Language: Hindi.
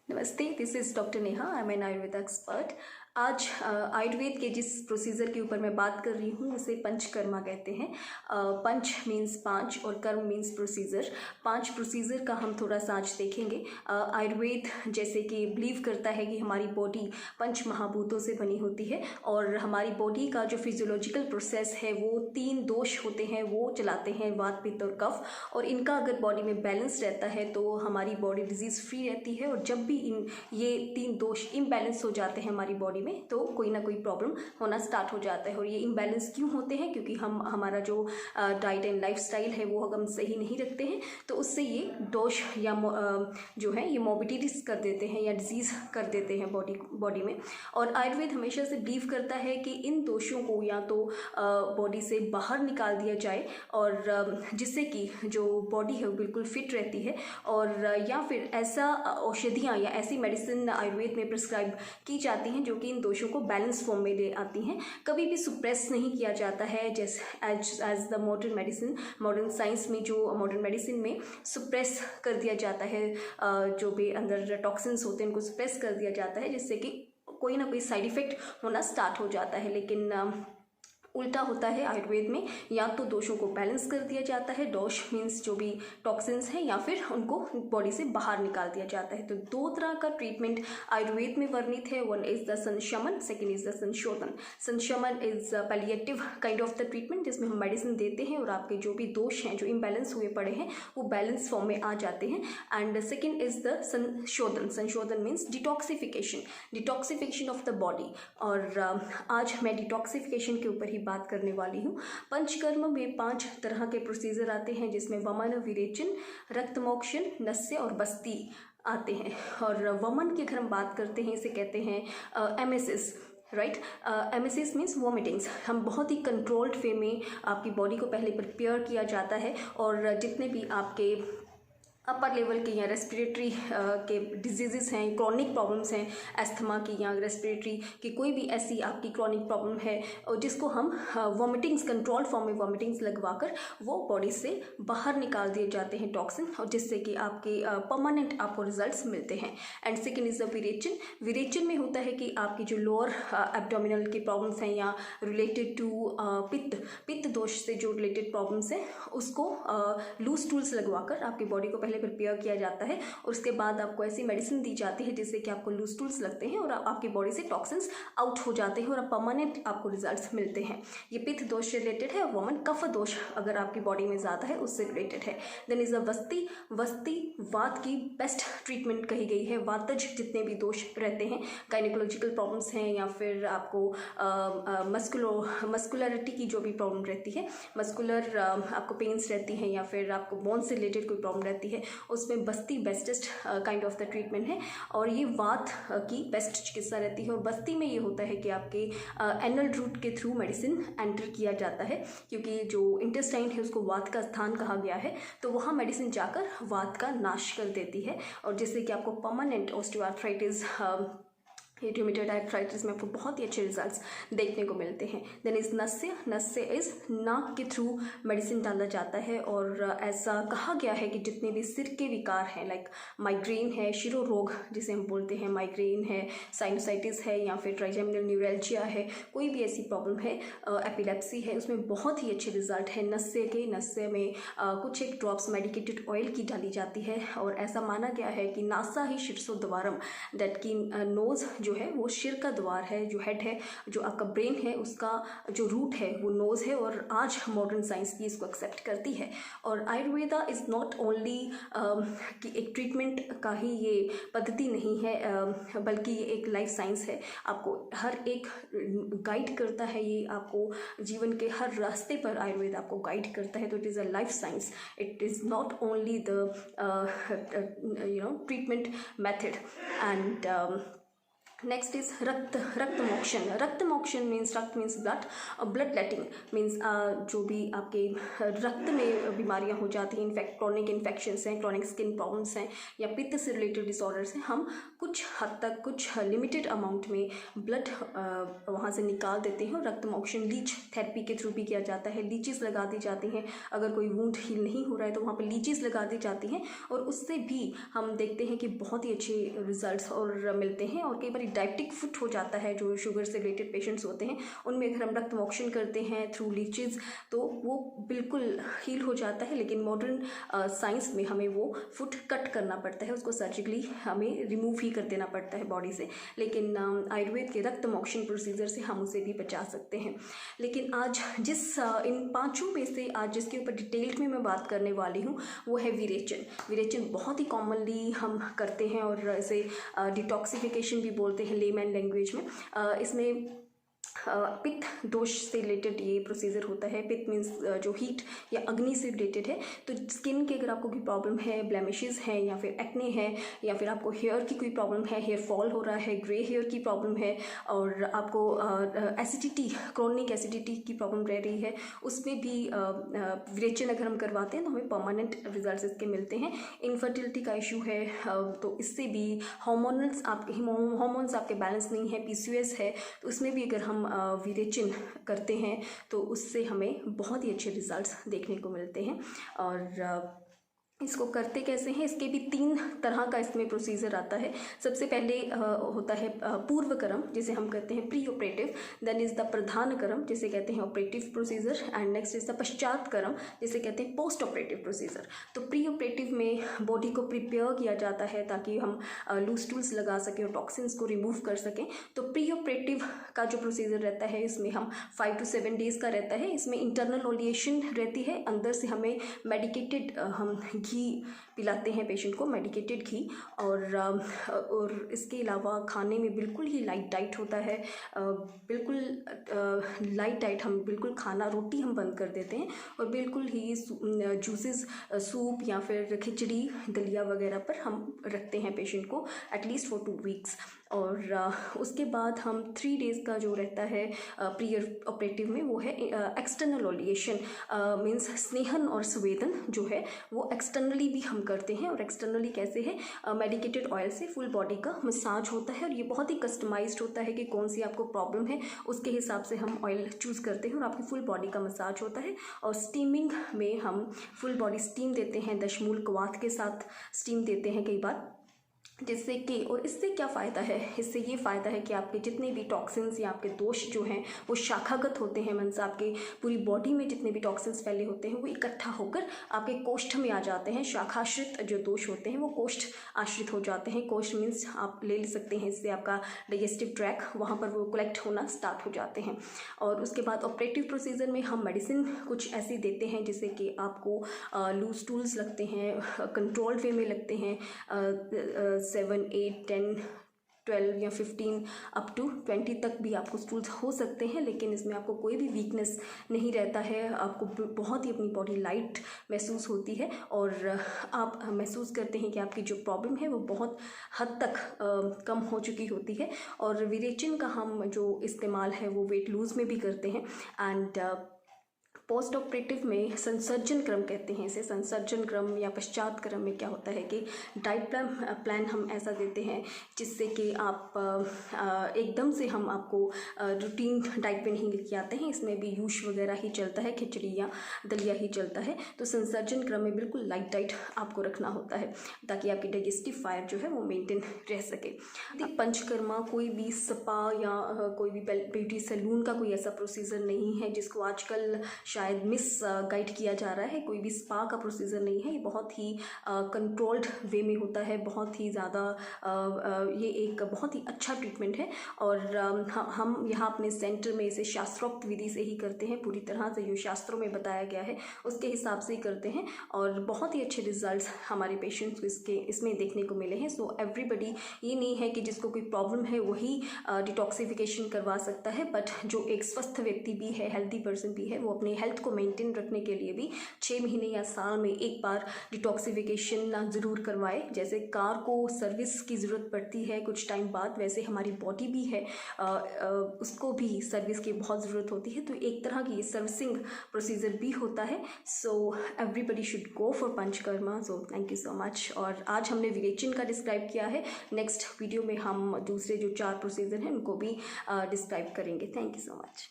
नमस्ते, this is doctor Neha. I am an Ayurveda expert. आज आयुर्वेद के जिस प्रोसीजर के ऊपर मैं बात कर रही हूँ उसे पंचकर्मा कहते हैं। पंच मीन्स पाँच और कर्म मीन्स प्रोसीजर। पांच प्रोसीजर का हम थोड़ा सा आज देखेंगे। आयुर्वेद जैसे कि बिलीव करता है कि हमारी बॉडी पंच महाभूतों से बनी होती है और हमारी बॉडी का जो फिजियोलॉजिकल प्रोसेस है वो तीन दोष होते हैं, वो चलाते हैं वात, पित्त और कफ। और इनका अगर बॉडी में बैलेंस रहता है तो हमारी बॉडी डिजीज़ फ्री रहती है। और जब भी ये तीन दोष इम्बैलेंस हो जाते हैं हमारी बॉडी में तो कोई ना कोई प्रॉब्लम होना स्टार्ट हो जाता है। और ये इम्बैलेंस क्यों होते हैं? क्योंकि हमारा जो डाइट एंड लाइफस्टाइल है वो हम सही नहीं रखते हैं, तो उससे ये दोष या जो है ये मोबिलिटीज कर देते हैं या डिजीज़ कर देते हैं बॉडी में। और आयुर्वेद हमेशा से बिलीव करता है कि इन दोषों को या तो बॉडी से बाहर निकाल दिया जाए और जिससे कि जो बॉडी है वो बिल्कुल फिट रहती है। और या फिर ऐसा औषधियाँ या ऐसी मेडिसिन आयुर्वेद में प्रिस्क्राइब की जाती हैं जो कि इन दोषों को बैलेंस फॉर्म में ले आती हैं। कभी भी सुप्रेस नहीं किया जाता है जैसे as the modern medicine, modern science में जो मॉडर्न मेडिसिन में सुप्रेस कर दिया जाता है, जो भी अंदर टॉक्सिन्स होते हैं उनको सुप्रेस कर दिया जाता है जिससे कि कोई ना कोई साइड इफ़ेक्ट होना स्टार्ट हो जाता है। लेकिन उल्टा होता है आयुर्वेद में, या तो दोषों को बैलेंस कर दिया जाता है, दोष मीन्स जो भी टॉक्सिन्स हैं, या फिर उनको बॉडी से बाहर निकाल दिया जाता है। तो दो तरह का ट्रीटमेंट आयुर्वेद में वर्णित है। One is the samshamana, second is the samshodhana. Samshamana is palliative kind of the treatment जिसमें हम मेडिसिन देते हैं और आपके जो भी दोष हैं जो इम्बैलेंस हुए पड़े हैं वो बैलेंस फॉर्म में आ जाते हैं। एंड सेकेंड इज द संशोधन। संशोधन means detoxification, detoxification of the body. और आज मैं डिटॉक्सिफिकेशन के ऊपर ही बात करने वाली हूँ। पंचकर्म में 5 तरह के प्रोसीजर आते हैं जिसमें वमन, विरेचन, रक्तमोक्षण, नस्य और बस्ती आते हैं। और वमन की अगर हम बात करते हैं इसे कहते हैं emesis, right. Emesis means vomitings. हम बहुत ही कंट्रोल्ड वे में आपकी बॉडी को पहले प्रिपेयर किया जाता है और जितने भी आपके अपर लेवल के या रेस्पिरेटरी के डिजीज़ हैं, क्रॉनिक प्रॉब्लम्स हैं, एस्थमा की या रेस्पिरेटरी की कोई भी ऐसी आपकी क्रॉनिक प्रॉब्लम है और जिसको हम वॉमिटिंग्स, कंट्रोल फॉर्म में वॉमिटिंग्स लगवाकर वो बॉडी से बाहर निकाल दिए जाते हैं टॉक्सिन, और जिससे कि आपके परमानेंट आपको रिजल्ट्स मिलते हैं। And second is the virechana. विरेचन में होता है कि आपकी जो लोअर एब्डोमिनल की प्रॉब्लम्स हैं या रिलेटेड टू पित्त दोष से जो रिलेटेड प्रॉब्लम्स हैं उसको लूज टूल्स लगवाकर आपकी बॉडी को प्रिपेयर किया जाता है। और उसके बाद आपको ऐसी मेडिसिन दी जाती है जिससे कि आपको लूज टूल्स लगते हैं और आपकी बॉडी से टॉक्सिन्स आउट हो जाते हैं और परमानेंट आपको रिजल्ट्स मिलते हैं। ये पित्त दोष से रिलेटेड है। वमन, कफ दोष अगर आपकी बॉडी में ज़्यादा है उससे रिलेटेड है। देन इज अ वस्ती। वस्ती वात की बेस्ट ट्रीटमेंट कही गई है। वातज जितने भी दोष रहते हैं, गायनिकोलॉजिकल प्रॉब्लम्स हैं या फिर आपको मस्कुलरिटी की जो भी प्रॉब्लम रहती है, मस्कुलर आपको पेन्स रहती हैं या फिर आपको बोन से रिलेटेड कोई प्रॉब्लम रहती है, उसमें बस्ती bestest kind of the treatment है। और ये वात की बेस्ट चिकित्सा रहती है। और बस्ती में ये होता है कि आपके एनल रूट के थ्रू मेडिसिन एंटर किया जाता है, क्योंकि जो इंटेस्टाइन है उसको वात का स्थान कहा गया है, तो वहाँ मेडिसिन जाकर वात का नाश कर देती है और जिससे कि आपको परमानेंट ऑस्टियोआर्थराइटिस, रूमेटॉइड आर्थराइटिस में आपको बहुत ही अच्छे रिजल्ट्स देखने को मिलते हैं। Then is nasya. Nasya is नाक के थ्रू मेडिसिन डाला जाता है और ऐसा कहा गया है कि जितने भी सिर के विकार हैं, लाइक माइग्रेन है, शिरो रोग जिसे हम बोलते हैं, माइग्रेन है, साइनोसाइटिस है या फिर ट्राइजेमिनल न्यूरैल्जिया है, कोई भी ऐसी प्रॉब्लम है, एपिलेप्सी है, उसमें बहुत ही अच्छे रिजल्ट है नस्य के। नस्य में कुछ एक ड्रॉप्स मेडिकेटेड ऑयल की डाली जाती है और ऐसा माना गया है कि नासा ही शीर्षो द्वारम, दैट की नोज़ जो है वो सिर का द्वार है, जो हेड है, जो आपका ब्रेन है उसका जो रूट है वो नोज़ है। और आज मॉडर्न साइंस भी इसको एक्सेप्ट करती है। और आयुर्वेदा इज़ नॉट ओनली कि एक ट्रीटमेंट का ही ये पद्धति नहीं है, बल्कि ये एक लाइफ साइंस है। आपको हर एक गाइड करता है, ये आपको जीवन के हर रास्ते पर आयुर्वेद आपको गाइड करता है। तो it is a life science, it is not only the treatment method. And next is रक्त मोक्षण। रक्त मोक्षण मीन्स रक्त मीन्स ब्लड, और ब्लड लेटिंग मीन्स जो भी आपके रक्त में बीमारियां हो जाती हैं, क्रॉनिक इन्फेक्शंस हैं, क्रॉनिक स्किन प्रॉब्लम्स हैं, या पित्त से रिलेटेड डिसऑर्डर्स हैं, हम कुछ हद तक कुछ लिमिटेड अमाउंट में ब्लड वहाँ से निकाल देते हैं। और रक्त मोक्षण लीच थेरेपी के थ्रू भी किया जाता है। लीचेस लगा दी जाती हैं, अगर कोई वुंड हील नहीं हो रहा है तो वहाँ पर लीचेस लगा दी जाती हैं, और उससे भी हम देखते हैं कि बहुत ही अच्छे रिजल्ट्स और मिलते हैं। और कई बार डायबिटिक फुट हो जाता है, जो शुगर से रिलेटेड पेशेंट्स होते हैं, उनमें अगर हम रक्त मोक्षण करते हैं थ्रू लीचेस तो वो बिल्कुल हील हो जाता है। लेकिन मॉडर्न साइंस में हमें वो फुट कट करना पड़ता है, उसको सर्जिकली हमें रिमूव ही कर देना पड़ता है बॉडी से। लेकिन आयुर्वेद के रक्त मोक्षण प्रोसीजर से हम उसे भी बचा सकते हैं। लेकिन आज इन पाँचों में से आज जिसके ऊपर डिटेल्ड में मैं बात करने वाली हूँ वो है विरेचन। विरेचन बहुत ही कॉमनली हम करते हैं और इसे डिटॉक्सिफिकेशन भी बोलते हैं लेमैन लैंग्वेज में। इसमें पित्त दोष से रिलेटेड ये प्रोसीजर होता है। पित्त मीन्स जो हीट या अग्नि से रिलेटेड है। तो स्किन के अगर आपको कोई प्रॉब्लम है, ब्लेमिशेस हैं, या फिर एक्ने है, या फिर आपको हेयर की कोई प्रॉब्लम है, हेयर फॉल हो रहा है, ग्रे हेयर की प्रॉब्लम है, और आपको एसिडिटी, क्रॉनिक एसिडिटी की प्रॉब्लम रह रही है, उसमें भी विरेचन अगर हम करवाते हैं तो हमें परमानेंट रिजल्ट इसके मिलते हैं। इनफर्टिलिटी का इशू है तो इससे भी हार्मोन्स आपके बैलेंस नहीं है, PCOS है, तो उसमें भी अगर हम विरेचन करते हैं तो उससे हमें बहुत ही अच्छे रिजल्ट्स देखने को मिलते हैं। और इसको करते कैसे हैं, इसके भी 3 तरह का इसमें प्रोसीजर आता है। सबसे पहले होता है पूर्व कर्म, जिसे हम कहते हैं pre operative. Then is the pradhana karma, जिसे कहते हैं operative procedure. And next is the paschat karma, जिसे कहते हैं पोस्ट ऑपरेटिव प्रोसीजर। तो प्री ऑपरेटिव में बॉडी को प्रिपेयर किया जाता है ताकि हम लूज टूल्स लगा सकें और टॉक्सिन्स को रिमूव कर सकें। तो प्री ऑपरेटिव का जो प्रोसीजर रहता है इसमें हम 5 to 7 डेज़ का रहता है। इसमें इंटरनल ओलिएशन रहती है, अंदर से हमें मेडिकेटेड हम घी पिलाते हैं पेशेंट को, मेडिकेटेड घी। और इसके अलावा खाने में बिल्कुल ही लाइट डाइट होता है, बिल्कुल लाइट डाइट। हम बिल्कुल खाना, रोटी हम बंद कर देते हैं और बिल्कुल ही जूसेस, सूप या फिर खिचड़ी, दलिया वगैरह पर हम रखते हैं पेशेंट को एटलीस्ट फॉर 2 वीक्स। और उसके बाद हम 3 डेज़ का जो रहता है प्री ऑपरेटिव में, वो है एक्सटर्नल ओलिएशन। मीन्स स्नेहन और स्वेदन जो है वो एक्सटर्नली भी हम करते हैं। और एक्सटर्नली कैसे है, मेडिकेटेड ऑयल से फुल बॉडी का मसाज होता है, और ये बहुत ही कस्टमाइज्ड होता है कि कौन सी आपको प्रॉब्लम है उसके हिसाब से हम ऑयल चूज़ करते हैं और आपकी फुल बॉडी का मसाज होता है। और स्टीमिंग में हम फुल बॉडी स्टीम देते हैं, दशमूल क्वाथ के साथ स्टीम देते हैं कई बार, जिससे कि, और इससे क्या फ़ायदा है, इससे ये फ़ायदा है कि आपके जितने भी टॉक्सिन्स या आपके दोष जो हैं वो शाखागत होते हैं। मीन्स आपके पूरी बॉडी में जितने भी टॉक्सिन्स फैले होते हैं वो इकट्ठा होकर आपके कोष्ठ में आ जाते हैं। शाखाश्रित जो दोष होते हैं वो कोष्ठ आश्रित हो जाते हैं। कोष्ठ मीन्स आप ले सकते हैं, इससे आपका डाइजेस्टिव ट्रैक वहाँ पर वो कलेक्ट होना स्टार्ट हो जाते हैं। और उसके बाद ऑपरेटिव प्रोसीजर में हम मेडिसिन कुछ ऐसी देते हैं जिससे कि आपको लूज टूल्स लगते हैं, कंट्रोल्ड वे में लगते हैं, 7, 8, 10, 12 या 15 अप टू 20 तक भी आपको स्टूल्स हो सकते हैं। लेकिन इसमें आपको कोई भी वीकनेस नहीं रहता है, आपको बहुत ही अपनी बॉडी लाइट महसूस होती है और आप महसूस करते हैं कि आपकी जो प्रॉब्लम है वो बहुत हद तक कम हो चुकी होती है। और विरेचन का हम जो इस्तेमाल है वो वेट लूज में भी करते हैं। एंड पोस्ट ऑपरेटिव में संसर्जन क्रम कहते हैं इसे। संसर्जन क्रम या पश्चात क्रम में क्या होता है कि डाइट प्लान हम ऐसा देते हैं जिससे कि आप एकदम से हम आपको रूटीन डाइट पे नहीं लेके आते हैं। इसमें भी यूश वगैरह ही चलता है, खिचड़ी या दलिया ही चलता है। तो संसर्जन क्रम में बिल्कुल लाइट डाइट आपको रखना होता है ताकि आपकी डाइजेस्टिव फायर जो है वो मेंटेन रह सके। पंचकर्मा कोई भी स्पा या कोई भी ब्यूटी सैलून का कोई ऐसा प्रोसीजर नहीं है जिसको आजकल शायद मिस गाइड किया जा रहा है। कोई भी स्पा का प्रोसीजर नहीं है, ये बहुत ही कंट्रोल्ड वे में होता है, बहुत ही ज़्यादा ये एक बहुत ही अच्छा ट्रीटमेंट है। और हम यहाँ अपने सेंटर में इसे शास्त्रोक्त विधि से ही करते हैं, पूरी तरह से जो शास्त्रों में बताया गया है उसके हिसाब से ही करते हैं और बहुत ही अच्छे रिजल्ट्स हमारे पेशेंट्स को इसमें देखने को मिले हैं। सो एवरीबडी, ये नहीं है कि जिसको कोई प्रॉब्लम है वही डिटॉक्सिफिकेशन करवा सकता है, बट जो एक स्वस्थ व्यक्ति भी है, हेल्दी पर्सन भी है, वो अपने हेल्थ को मेंटेन रखने के लिए भी 6 महीने या साल में एक बार डिटॉक्सिफिकेशन ज़रूर करवाए। जैसे कार को सर्विस की ज़रूरत पड़ती है कुछ टाइम बाद, वैसे हमारी बॉडी भी है, उसको भी सर्विस की बहुत ज़रूरत होती है। तो एक तरह की सर्विसिंग प्रोसीजर भी होता है। So everybody should go for panchakarma. So thank you so much. और आज हमने विवेचन का डिस्क्राइब किया है, नेक्स्ट वीडियो में हम दूसरे जो 4 प्रोसीजर हैं उनको भी डिस्क्राइब करेंगे। Thank you so much.